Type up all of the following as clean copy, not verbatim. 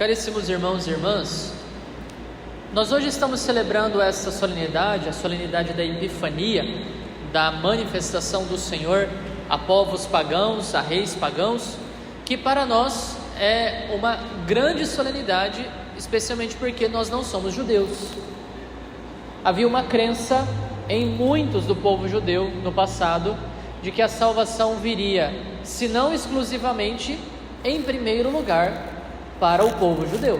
Caríssimos irmãos e irmãs, nós hoje estamos celebrando essa solenidade, a solenidade da Epifania, da manifestação do Senhor a povos pagãos, a reis pagãos, que para nós é uma grande solenidade, especialmente porque nós não somos judeus. Havia uma crença em muitos do povo judeu no passado, de que a salvação viria, se não exclusivamente, em primeiro lugar, para o povo judeu,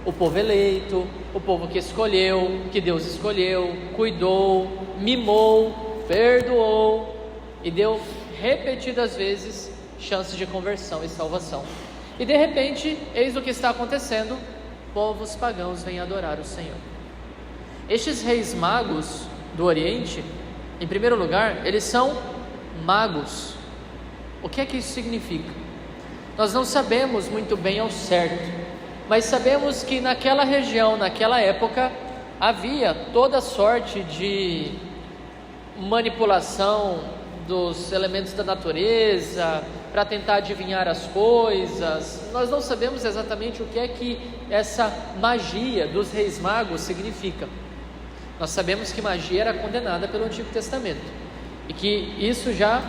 o povo eleito, o povo que escolheu, que Deus escolheu, cuidou, mimou, perdoou e deu repetidas vezes chances de conversão e salvação. E de repente, eis o que está acontecendo: povos pagãos vêm adorar o Senhor. Estes reis magos do Oriente, em primeiro lugar, eles são magos. O que é que isso significa? Nós não sabemos muito bem ao certo, mas sabemos que naquela região, naquela época, havia toda sorte de manipulação dos elementos da natureza para tentar adivinhar as coisas. Nós não sabemos exatamente o que é que essa magia dos reis magos significa. Nós sabemos que magia era condenada pelo Antigo Testamento e que isso já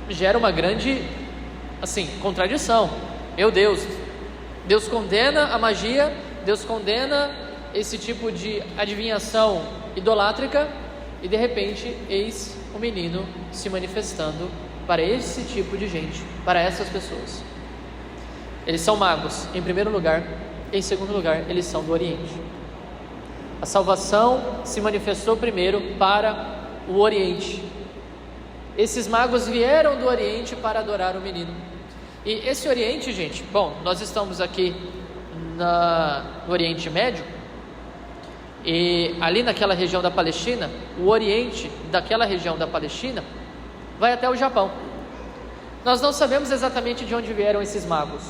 gera uma grande contradição. Meu Deus, Deus condena a magia, Deus condena esse tipo de adivinhação idolátrica, e de repente eis o menino se manifestando para esse tipo de gente, para essas pessoas. Eles são magos, em primeiro lugar. Em segundo lugar, eles são do Oriente. A salvação se manifestou primeiro para o Oriente. Esses magos vieram do Oriente para adorar o menino. E esse Oriente, gente, nós estamos aqui no Oriente Médio, e ali naquela região da Palestina, o Oriente daquela região da Palestina vai até o Japão. Nós não sabemos exatamente de onde vieram esses magos.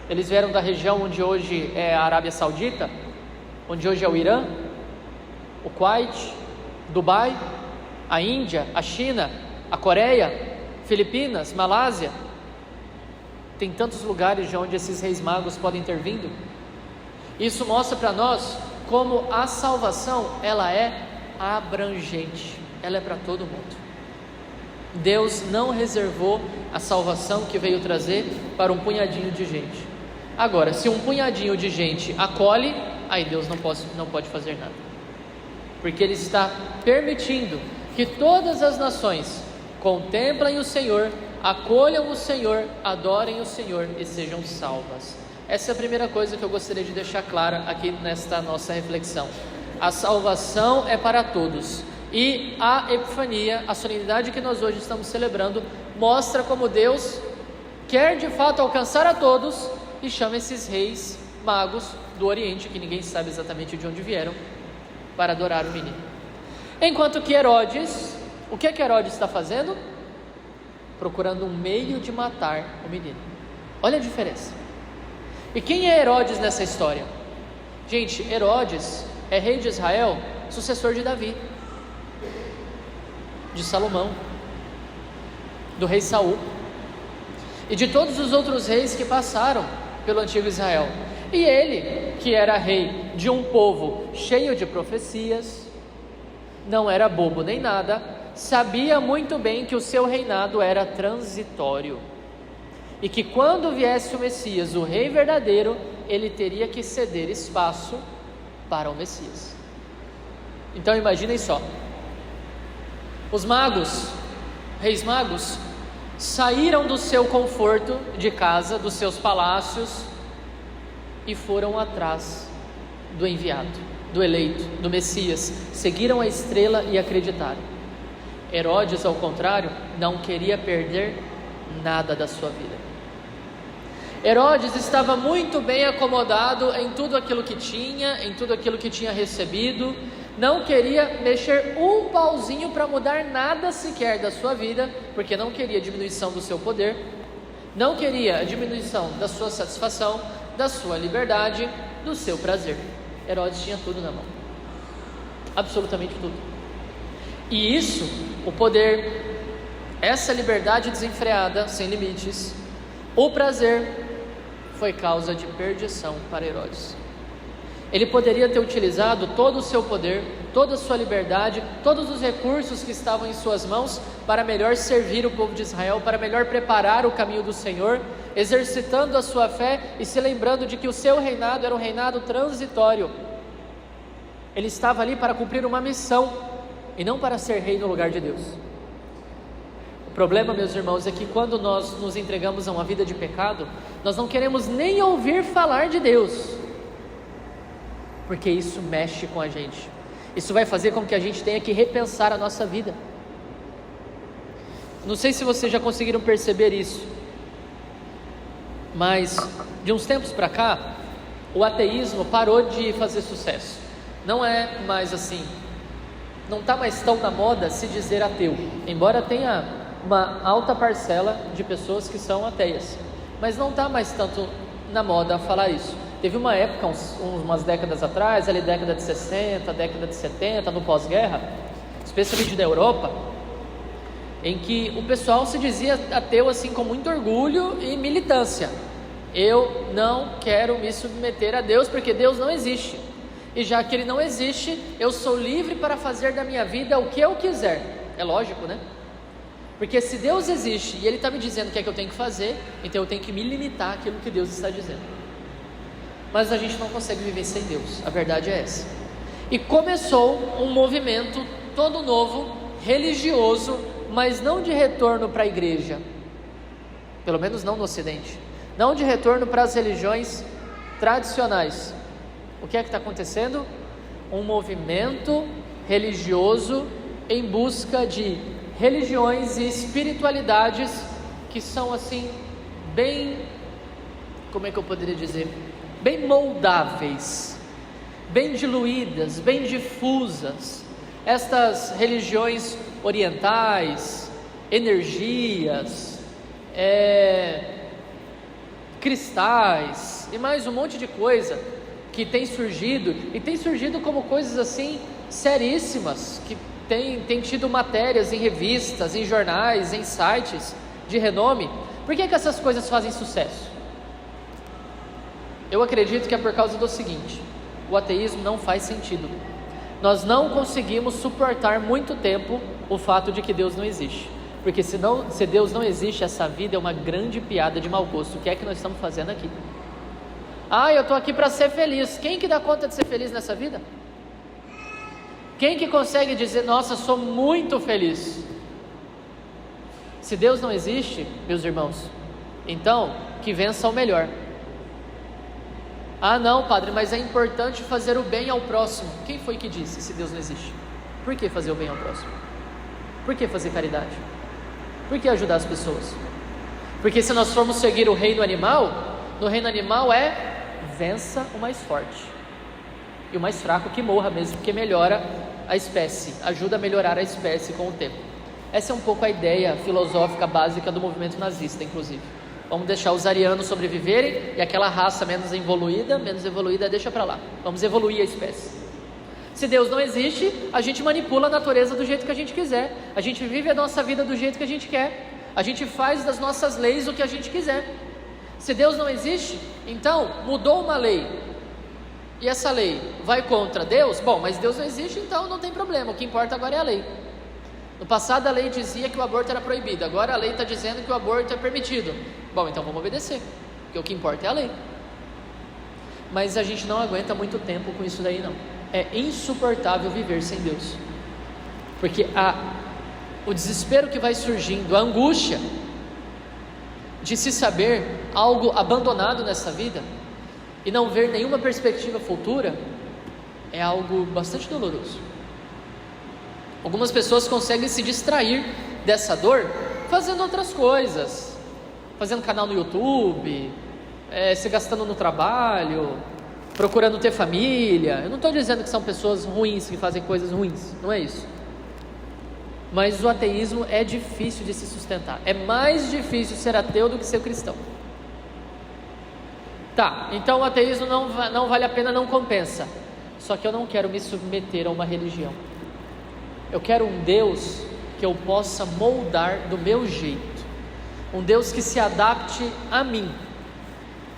Eles vieram da região onde hoje é a Arábia Saudita, onde hoje é o Irã, o Kuwait, Dubai, a Índia, a China, a Coreia, Filipinas, Malásia. Tem tantos lugares de onde esses reis magos podem ter vindo. Isso mostra para nós como a salvação, ela é abrangente, ela é para todo mundo. Deus não reservou a salvação que veio trazer para um punhadinho de gente. Agora, se um punhadinho de gente acolhe, aí Deus não pode fazer nada, porque Ele está permitindo que todas as nações contemplem o Senhor, acolham o Senhor, adorem o Senhor e sejam salvas. Essa é a primeira coisa que eu gostaria de deixar clara aqui nesta nossa reflexão. A salvação é para todos, e a Epifania, a solenidade que nós hoje estamos celebrando, mostra como Deus quer de fato alcançar a todos e chama esses reis magos do Oriente, que ninguém sabe exatamente de onde vieram, para adorar o menino. Enquanto que Herodes, o que é que Herodes está fazendo? Procurando um meio de matar o menino. Olha a diferença. E quem é Herodes nessa história? Gente, Herodes é rei de Israel, sucessor de Davi, de Salomão, do rei Saul e de todos os outros reis que passaram pelo antigo Israel. E ele, que era rei de um povo cheio de profecias, não era bobo nem nada, sabia muito bem que o seu reinado era transitório e que quando viesse o Messias, o rei verdadeiro, ele teria que ceder espaço para o Messias. Então imaginem só, os magos, reis magos, saíram do seu conforto de casa, dos seus palácios, e foram atrás do enviado, do eleito, do Messias. Seguiram a estrela e acreditaram. Herodes, ao contrário, não queria perder nada da sua vida. Herodes estava muito bem acomodado em tudo aquilo que tinha, em tudo aquilo que tinha recebido, não queria mexer um pauzinho para mudar nada sequer da sua vida, porque não queria diminuição do seu poder, não queria a diminuição da sua satisfação, da sua liberdade, do seu prazer. Herodes tinha tudo na mão, absolutamente tudo. E isso, o poder, essa liberdade desenfreada, sem limites, o prazer, foi causa de perdição para Herodes. Ele poderia ter utilizado todo o seu poder, toda a sua liberdade, todos os recursos que estavam em suas mãos para melhor servir o povo de Israel, para melhor preparar o caminho do Senhor, exercitando a sua fé e se lembrando de que o seu reinado era um reinado transitório. Ele estava ali para cumprir uma missão e não para ser rei no lugar de Deus. O problema, meus irmãos, é que quando nós nos entregamos a uma vida de pecado, nós não queremos nem ouvir falar de Deus, porque isso mexe com a gente. Isso vai fazer com que a gente tenha que repensar a nossa vida. Não sei se vocês já conseguiram perceber isso, mas de uns tempos para cá, o ateísmo parou de fazer sucesso. Não é mais assim, não está mais tão na moda se dizer ateu, embora tenha uma alta parcela de pessoas que são ateias, mas não está mais tanto na moda falar isso. Teve uma época, umas décadas atrás, ali década de 60, década de 70, no pós-guerra, especialmente da Europa, em que o pessoal se dizia ateu assim com muito orgulho e militância. Eu não quero me submeter a Deus, porque Deus não existe, e já que Ele não existe, eu sou livre para fazer da minha vida o que eu quiser. É lógico, né? Porque se Deus existe e Ele está me dizendo o que é que eu tenho que fazer, então eu tenho que me limitar àquilo que Deus está dizendo. Mas a gente não consegue viver sem Deus, a verdade é essa. E começou um movimento todo novo, religioso, mas não de retorno para a igreja, pelo menos não no Ocidente, não de retorno para as religiões tradicionais. O que é que está acontecendo? Um movimento religioso em busca de religiões e espiritualidades que são assim, bem, como é que eu poderia dizer? Bem moldáveis, bem diluídas, bem difusas. Estas religiões orientais, energias, cristais e mais um monte de coisa que tem surgido, e tem surgido como coisas assim seríssimas, que tem tido matérias em revistas, em jornais, em sites de renome. Por que essas coisas fazem sucesso? Eu acredito que é por causa do seguinte: o ateísmo não faz sentido. Nós não conseguimos suportar muito tempo o fato de que Deus não existe, porque se Deus não existe, essa vida é uma grande piada de mau gosto. O que é que nós estamos fazendo aqui? Eu estou aqui para ser feliz. Quem que dá conta de ser feliz nessa vida? Quem que consegue dizer, nossa, sou muito feliz? Se Deus não existe, meus irmãos, então que vença o melhor. Não, padre, mas é importante fazer o bem ao próximo. Quem foi que disse, se Deus não existe? Por que fazer o bem ao próximo? Por que fazer caridade? Por que ajudar as pessoas? Porque se nós formos seguir o reino animal, no reino animal vença o mais forte, e o mais fraco que morra mesmo, porque melhora a espécie, ajuda a melhorar a espécie com o tempo. Essa é um pouco a ideia filosófica básica do movimento nazista, inclusive. Vamos deixar os arianos sobreviverem, e aquela raça menos evoluída deixa para lá. Vamos evoluir a espécie. Se Deus não existe, a gente manipula a natureza do jeito que a gente quiser, a gente vive a nossa vida do jeito que a gente quer, a gente faz das nossas leis o que a gente quiser. Se Deus não existe, então mudou uma lei, e essa lei vai contra Deus, mas Deus não existe, então não tem problema, o que importa agora é a lei. No passado a lei dizia que o aborto era proibido, agora a lei está dizendo que o aborto é permitido. Então vamos obedecer, porque o que importa é a lei. Mas a gente não aguenta muito tempo com isso daí não. É insuportável viver sem Deus, porque o desespero que vai surgindo, a angústia de se saber algo abandonado nessa vida e não ver nenhuma perspectiva futura, é algo bastante doloroso. Algumas pessoas conseguem se distrair dessa dor fazendo outras coisas, fazendo canal no YouTube, se gastando no trabalho, procurando ter família. Eu não estou dizendo que são pessoas ruins que fazem coisas ruins, não é isso. Mas o ateísmo é difícil de se sustentar. É mais difícil ser ateu do que ser cristão. Então o ateísmo não vale a pena, não compensa. Só que eu não quero me submeter a uma religião. Eu quero um Deus que eu possa moldar do meu jeito, um Deus que se adapte a mim.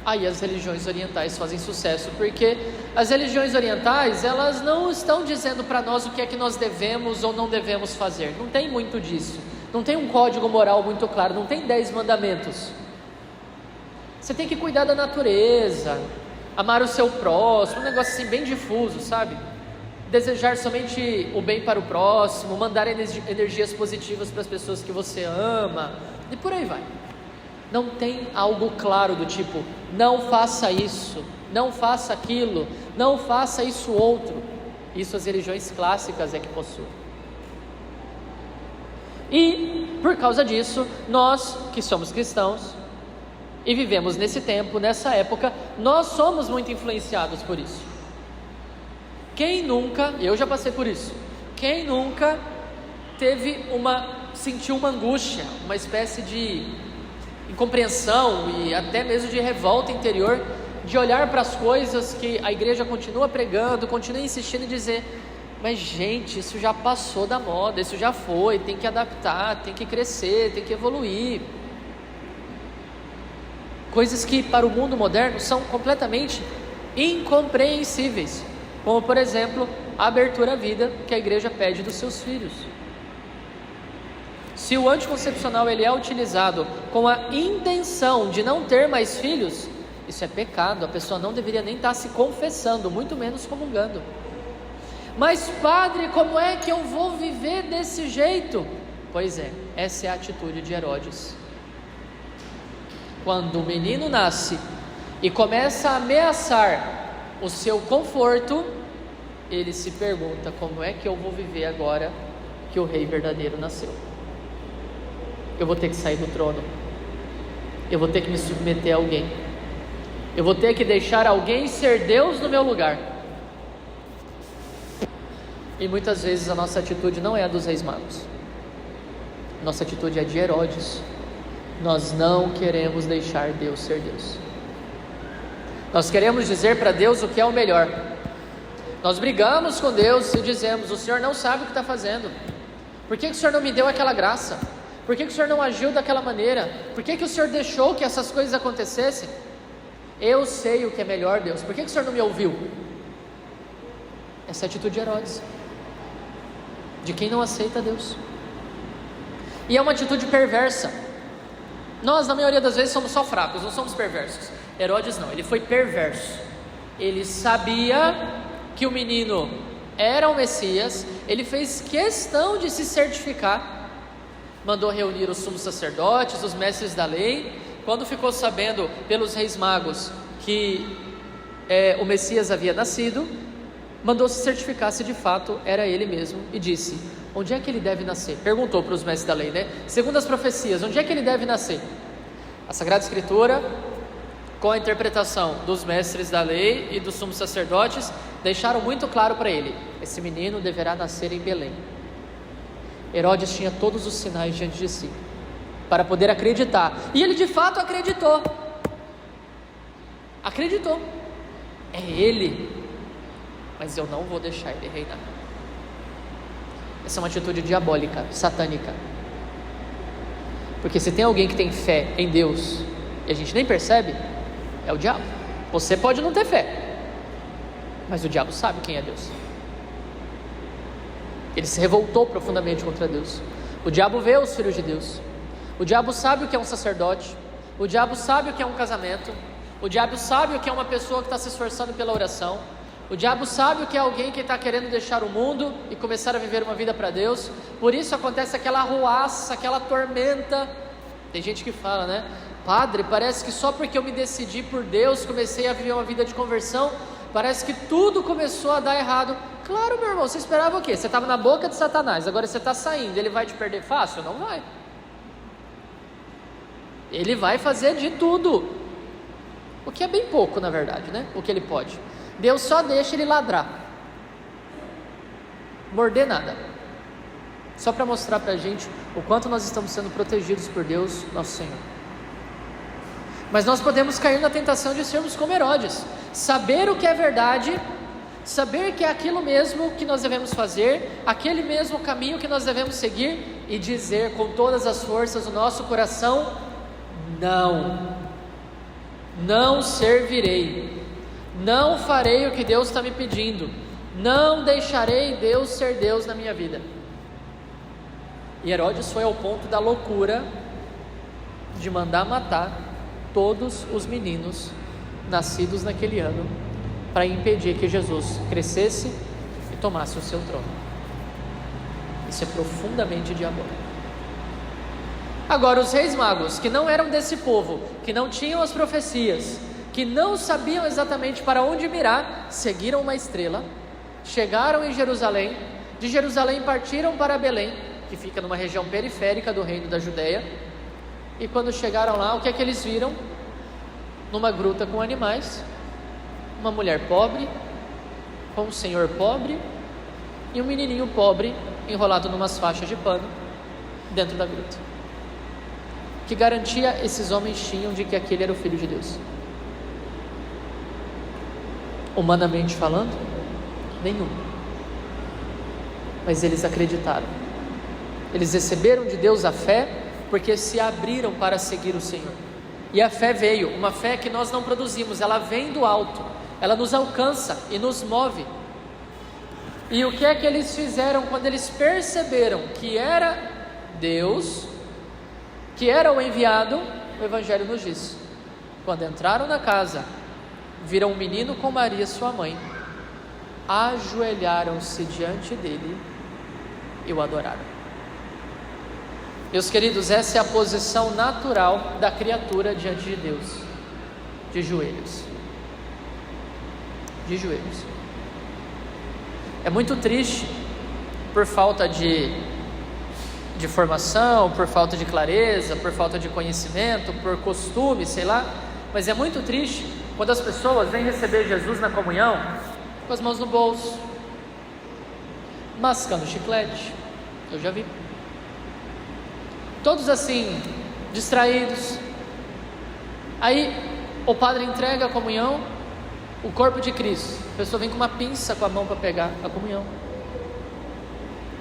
Aí as religiões orientais fazem sucesso, porque as religiões orientais, elas não estão dizendo para nós o que é que nós devemos ou não devemos fazer. Não tem muito disso. Não tem um código moral muito claro, não tem 10 mandamentos. Você tem que cuidar da natureza, amar o seu próximo, um negócio assim bem difuso, sabe? Desejar somente o bem para o próximo, mandar energias positivas para as pessoas que você ama, e por aí vai. Não tem algo claro do tipo, não faça isso, não faça aquilo, não faça isso outro. Isso as religiões clássicas é que possuem. E por causa disso, nós que somos cristãos e vivemos nesse tempo, nessa época, nós somos muito influenciados por isso. Quem nunca, eu já passei por isso, quem nunca sentiu uma angústia, uma espécie de incompreensão e até mesmo de revolta interior, de olhar para as coisas que a igreja continua pregando, continua insistindo e dizer, mas gente, isso já passou da moda, isso já foi, tem que adaptar, tem que crescer, tem que evoluir. Coisas que para o mundo moderno são completamente incompreensíveis, como por exemplo, a abertura à vida que a igreja pede dos seus filhos. Se o anticoncepcional ele é utilizado com a intenção de não ter mais filhos, isso é pecado, a pessoa não deveria nem estar se confessando, muito menos comungando. Mas padre, como é que eu vou viver desse jeito? Pois é, essa é a atitude de Herodes. Quando o menino nasce e começa a ameaçar o seu conforto, ele se pergunta, como é que eu vou viver agora que o rei verdadeiro nasceu? Eu vou ter que sair do trono, eu vou ter que me submeter a alguém, eu vou ter que deixar alguém ser Deus no meu lugar. E muitas vezes a nossa atitude não é a dos reis magos, nossa atitude é de Herodes. Nós não queremos deixar Deus ser Deus, nós queremos dizer para Deus o que é o melhor. Nós brigamos com Deus e dizemos, o Senhor não sabe o que está fazendo, por que o Senhor não me deu aquela graça? Por que o Senhor não agiu daquela maneira? Por que o Senhor deixou que essas coisas acontecessem? Eu sei o que é melhor, Deus, por que o Senhor não me ouviu? Essa é a atitude de Herodes, de quem não aceita Deus. E é uma atitude perversa. Nós, na maioria das vezes, somos só fracos, não somos perversos. Herodes não, ele foi perverso. Ele sabia que o menino era o Messias, ele fez questão de se certificar, mandou reunir os sumos sacerdotes, os mestres da lei. Quando ficou sabendo pelos reis magos que o Messias havia nascido, mandou se certificar se de fato era ele mesmo e disse, onde é que ele deve nascer? Perguntou para os mestres da lei, né? Segundo as profecias, onde é que ele deve nascer? A Sagrada Escritura, com a interpretação dos mestres da lei e dos sumos sacerdotes, deixaram muito claro para ele, esse menino deverá nascer em Belém. Herodes tinha todos os sinais diante de si, para poder acreditar, e ele de fato acreditou, é ele, mas eu não vou deixar ele reinar. Essa é uma atitude diabólica, satânica, porque se tem alguém que tem fé em Deus, e a gente nem percebe, é o diabo. Você pode não ter fé, mas o diabo sabe quem é Deus. Ele se revoltou profundamente contra Deus. O diabo vê os filhos de Deus, o diabo sabe o que é um sacerdote, o diabo sabe o que é um casamento, o diabo sabe o que é uma pessoa que está se esforçando pela oração, o diabo sabe o que é alguém que está querendo deixar o mundo e começar a viver uma vida para Deus. Por isso acontece aquela arruaça, aquela tormenta. Tem gente que fala, né? Padre, parece que só porque eu me decidi por Deus, comecei a viver uma vida de conversão, parece que tudo começou a dar errado. Claro, meu irmão, você esperava o quê? Você estava na boca de Satanás, agora você está saindo, ele vai te perder fácil? Não vai. Ele vai fazer de tudo, o que é bem pouco na verdade, né? O que ele pode. Deus só deixa ele ladrar, morder nada, só para mostrar para a gente o quanto nós estamos sendo protegidos por Deus, nosso Senhor. Mas nós podemos cair na tentação de sermos como Herodes, saber o que é verdade, saber que é aquilo mesmo que nós devemos fazer, aquele mesmo caminho que nós devemos seguir, e dizer com todas as forças do nosso coração, não. não servirei, não farei o que Deus está me pedindo, não deixarei Deus ser Deus na minha vida. E Herodes foi ao ponto da loucura de mandar matar todos os meninos nascidos naquele ano, para impedir que Jesus crescesse e tomasse o seu trono. Isso é profundamente diabólico. Agora, os reis magos, que não eram desse povo, que não tinham as profecias, que não sabiam exatamente para onde mirar, seguiram uma estrela, chegaram em Jerusalém, de Jerusalém partiram para Belém, que fica numa região periférica do reino da Judéia, e quando chegaram lá, o que é que eles viram? Numa gruta com animais, uma mulher pobre, com um senhor pobre, e um menininho pobre, enrolado numas faixas de pano, dentro da gruta. Que garantia esses homens tinham de que aquele era o Filho de Deus? Humanamente falando, nenhum. Mas eles acreditaram. Eles receberam de Deus a fé, porque se abriram para seguir o Senhor. E a fé veio, uma fé que nós não produzimos, ela vem do alto, ela nos alcança e nos move. E o que é que eles fizeram quando eles perceberam que era Deus, que era o enviado? O Evangelho nos diz: quando entraram na casa, viram um menino com Maria sua mãe, ajoelharam-se diante dele e o adoraram. Meus queridos, essa é a posição natural da criatura diante de Deus, de joelhos. De joelhos. É muito triste, por falta de formação, por falta de clareza, por falta de conhecimento, por costume, sei lá, mas é muito triste quando as pessoas vêm receber Jesus na comunhão com as mãos no bolso, mascando chiclete. Eu já vi. Todos assim, distraídos. Aí o padre entrega a comunhão, o corpo de Cristo. A pessoa vem com uma pinça com a mão para pegar a comunhão,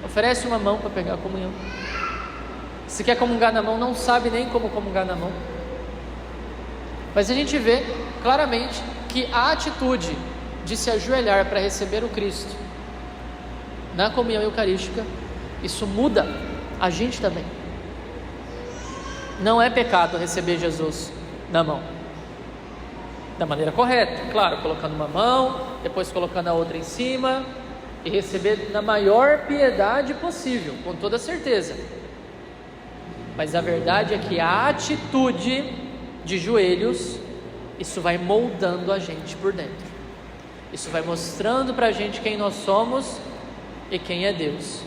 oferece uma mão para pegar a comunhão. Se quer comungar na mão, não sabe nem como comungar na mão. Mas a gente vê claramente que a atitude de se ajoelhar para receber o Cristo na comunhão eucarística, isso muda a gente também. Não é pecado receber Jesus na mão, da maneira correta, claro, colocando uma mão, depois colocando a outra em cima, e receber na maior piedade possível, com toda certeza. Mas a verdade é que a atitude de joelhos, isso vai moldando a gente por dentro, isso vai mostrando para a gente quem nós somos e quem é Deus.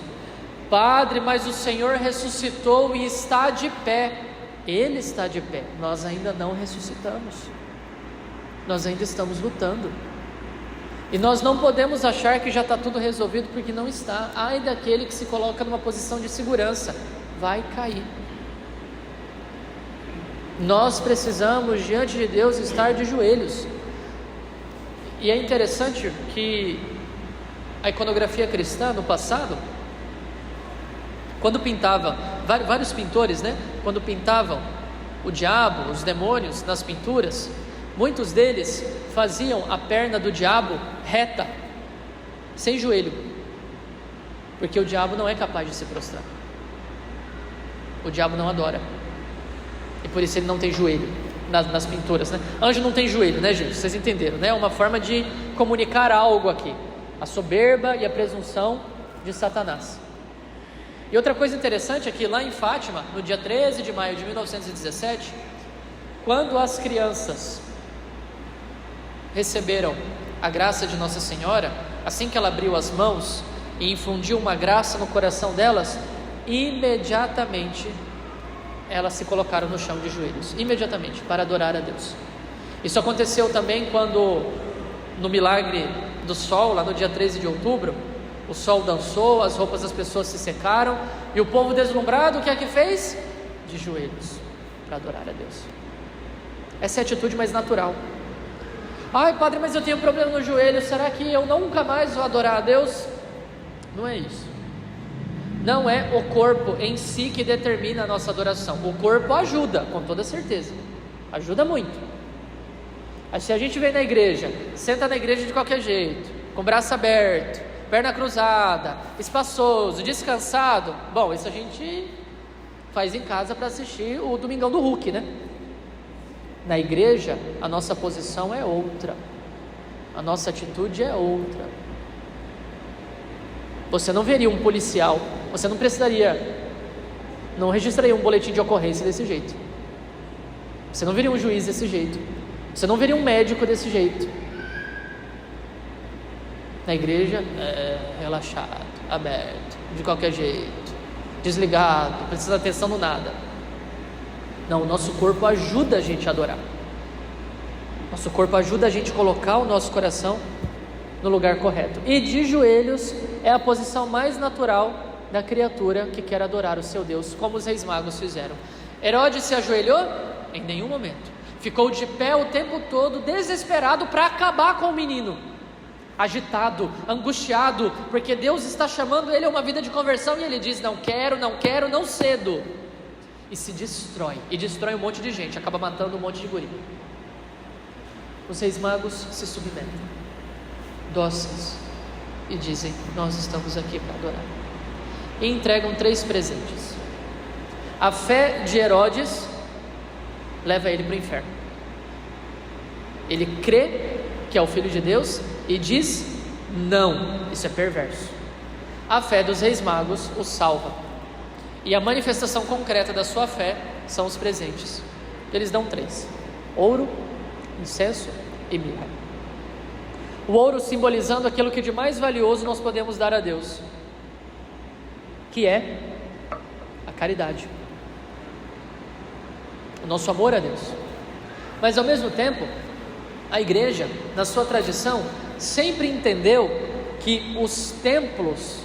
Padre, mas o Senhor ressuscitou e está de pé. Ele está de pé, nós ainda não ressuscitamos, nós ainda estamos lutando, e nós não podemos achar que já está tudo resolvido, porque não está. Ai daquele que se coloca numa posição de segurança, vai cair. Nós precisamos diante de Deus estar de joelhos. E é interessante que a iconografia cristã no passado, quando pintava, vários pintores, quando pintavam o diabo, os demônios nas pinturas, muitos deles faziam a perna do diabo reta, sem joelho, porque o diabo não é capaz de se prostrar, o diabo não adora, e por isso ele não tem joelho nas pinturas, Anjo não tem joelho, gente? Vocês entenderam, É uma forma de comunicar algo aqui, a soberba e a presunção de Satanás. E outra coisa interessante é que lá em Fátima, no dia 13 de maio de 1917, quando as crianças receberam a graça de Nossa Senhora, assim que ela abriu as mãos e infundiu uma graça no coração delas, imediatamente elas se colocaram no chão de joelhos, imediatamente, para adorar a Deus. Isso aconteceu também quando, no milagre do sol, lá no dia 13 de outubro, o sol dançou, as roupas das pessoas se secaram, e o povo deslumbrado, o que é que fez? De joelhos, para adorar a Deus. Essa é a atitude mais natural. Ai padre, mas eu tenho problema no joelho, será que eu nunca mais vou adorar a Deus? Não é isso. Não é o corpo em si que determina a nossa adoração. O corpo ajuda, com toda certeza, ajuda muito, Se a gente vem na igreja, senta na igreja de qualquer jeito, com o braço aberto, perna cruzada, espaçoso, descansado, bom, isso a gente faz em casa para assistir o Domingão do Hulk, né? Na igreja, a nossa posição é outra, a nossa atitude é outra. Você não veria um policial, você não registraria um boletim de ocorrência desse jeito, você não veria um juiz desse jeito, você não veria um médico desse jeito. Na igreja é relaxado, aberto, de qualquer jeito, desligado, não precisa atenção no nada. Não, o nosso corpo ajuda a gente a adorar. Nosso corpo ajuda a gente a colocar o nosso coração no lugar correto. E de joelhos é a posição mais natural da criatura que quer adorar o seu Deus, como os reis magos fizeram. Herodes se ajoelhou? Em nenhum momento. Ficou de pé o tempo todo, desesperado para acabar com o menino. Agitado, angustiado, porque Deus está chamando ele a uma vida de conversão, e ele diz: não quero, não cedo. E se destrói, e destrói um monte de gente, acaba matando um monte de guri. Os reis magos se submetem, dóceis, e dizem: nós estamos aqui para adorar. E entregam 3 presentes. A fé de Herodes leva ele para o inferno. Ele crê que é o Filho de Deus e diz não. Isso é perverso. A fé dos reis magos o salva, e a manifestação concreta da sua fé são os presentes. Eles dão 3: ouro, incenso e mirra. O ouro simbolizando aquilo que de mais valioso nós podemos dar a Deus, que é a caridade, o nosso amor a Deus. Mas ao mesmo tempo, a igreja, na sua tradição, sempre entendeu que os templos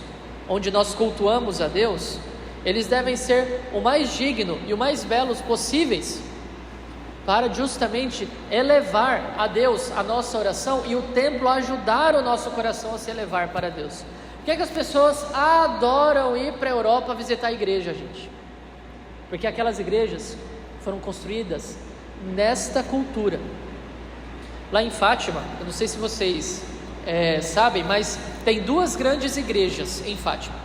onde nós cultuamos a Deus, eles devem ser o mais digno e o mais belos possíveis, para justamente elevar a Deus a nossa oração, e o templo ajudar o nosso coração a se elevar para Deus. Por que as pessoas adoram ir para a Europa visitar a igreja, gente? Porque aquelas igrejas foram construídas nesta cultura. Lá em Fátima, eu não sei se vocês sabem, mas tem 2 grandes igrejas em Fátima.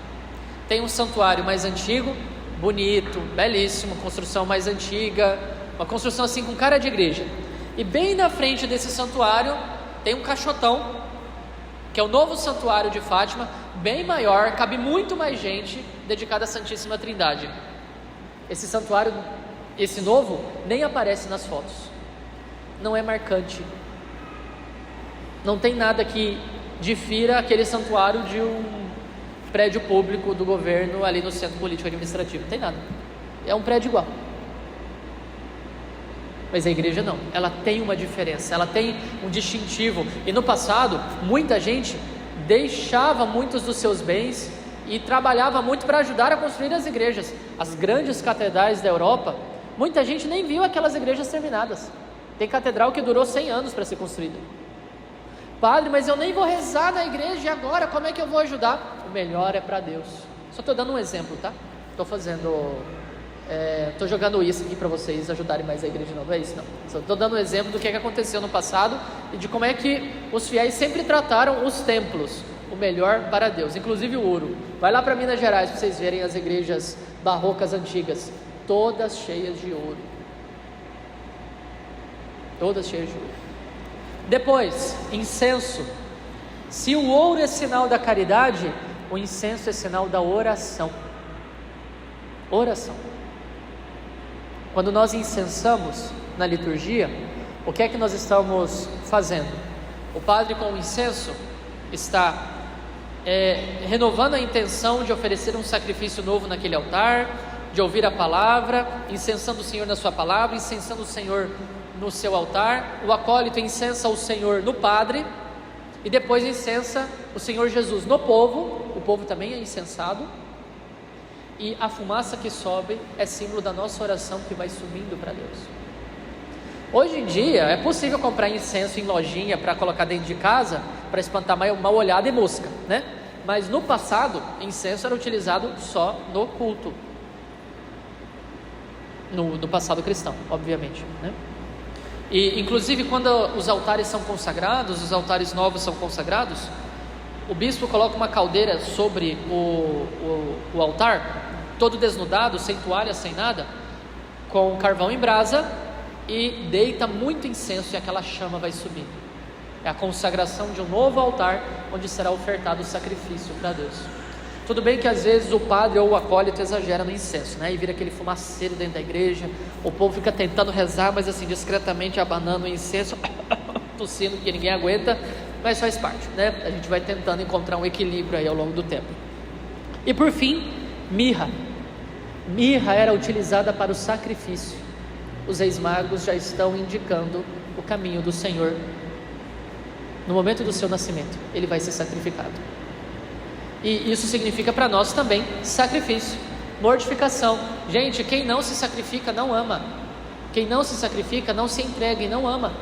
Tem um santuário mais antigo, bonito, belíssimo, construção mais antiga, uma construção assim com cara de igreja. E bem na frente desse santuário tem um caixotão, que é o novo santuário de Fátima, bem maior, cabe muito mais gente, dedicada à Santíssima Trindade. Esse santuário, esse novo, nem aparece nas fotos, não é marcante, não tem nada que difira aquele santuário de um prédio público do governo ali no centro político administrativo, não tem nada, é um prédio igual. Mas a igreja não, ela tem uma diferença, ela tem um distintivo. E no passado, muita gente deixava muitos dos seus bens e trabalhava muito para ajudar a construir as igrejas. As grandes catedrais da Europa, muita gente nem viu aquelas igrejas terminadas. Tem catedral que durou 100 anos para ser construída. Padre, mas eu nem vou rezar na igreja, e agora como é que eu vou ajudar? O melhor é para Deus. Só estou dando um exemplo, tá? Estou jogando isso aqui para vocês ajudarem mais a igreja, não é isso não. Só estou dando um exemplo do que aconteceu no passado e de como é que os fiéis sempre trataram os templos, o melhor para Deus, inclusive o ouro. Vai lá para Minas Gerais para vocês verem as igrejas barrocas antigas, todas cheias de ouro. Todas cheias de ouro. Depois, incenso. Se o ouro é sinal da caridade, o incenso é sinal da oração. Oração. Quando nós incensamos na liturgia, o que é que nós estamos fazendo? O padre com o incenso está renovando a intenção de oferecer um sacrifício novo naquele altar, de ouvir a palavra, incensando o Senhor na sua palavra, incensando o Senhor no seu altar. O acólito incensa o Senhor no padre, e depois incensa o Senhor Jesus no povo. O povo também é incensado. E a fumaça que sobe é símbolo da nossa oração que vai subindo para Deus. Hoje em dia é possível comprar incenso em lojinha para colocar dentro de casa, para espantar mal olhada e mosca, né? Mas no passado, incenso era utilizado só no culto, no passado cristão, obviamente, né? E inclusive quando os altares são consagrados, os altares novos são consagrados, o bispo coloca uma caldeira sobre o altar, todo desnudado, sem toalha, sem nada, com carvão em brasa, e deita muito incenso e aquela chama vai subindo. É a consagração de um novo altar, onde será ofertado o sacrifício para Deus. Tudo bem que às vezes o padre ou o acólito exagera no incenso, né? E vira aquele fumaceiro dentro da igreja, o povo fica tentando rezar, mas assim, discretamente abanando o incenso, tossindo que ninguém aguenta, mas faz parte, né? A gente vai tentando encontrar um equilíbrio aí ao longo do tempo. E por fim, mirra. Mirra era utilizada para o sacrifício. Os reis magos já estão indicando o caminho do Senhor. No momento do seu nascimento, ele vai ser sacrificado. E isso significa para nós também sacrifício, mortificação. Gente, quem não se sacrifica não ama. Quem não se sacrifica não se entrega e não ama.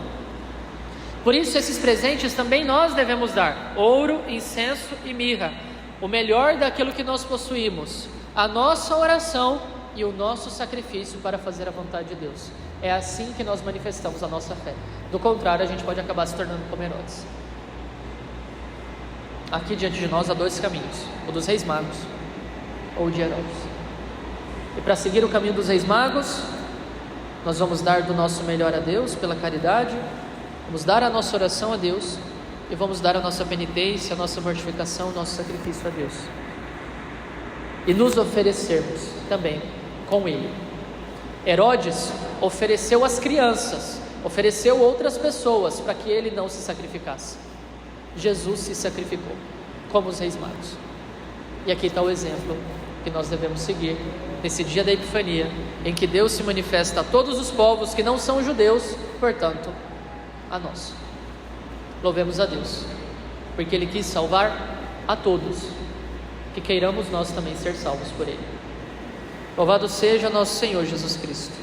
Por isso esses presentes também nós devemos dar: ouro, incenso e mirra, o melhor daquilo que nós possuímos, a nossa oração e o nosso sacrifício para fazer a vontade de Deus. É assim que nós manifestamos a nossa fé. Do contrário, a gente pode acabar se tornando como Herodes. Aqui diante de nós há dois caminhos: o dos reis magos ou o de Herodes. E para seguir o caminho dos reis magos, nós vamos dar do nosso melhor a Deus pela caridade, vamos dar a nossa oração a Deus e vamos dar a nossa penitência, a nossa mortificação, o nosso sacrifício a Deus. E nos oferecermos também com Ele. Herodes ofereceu as crianças, ofereceu outras pessoas para que ele não se sacrificasse. Jesus se sacrificou, como os reis magos. E aqui está o exemplo que nós devemos seguir nesse dia da Epifania, em que Deus se manifesta a todos os povos que não são judeus, portanto, a nós. Louvemos a Deus, porque Ele quis salvar a todos, que queiramos nós também ser salvos por Ele. Louvado seja nosso Senhor Jesus Cristo.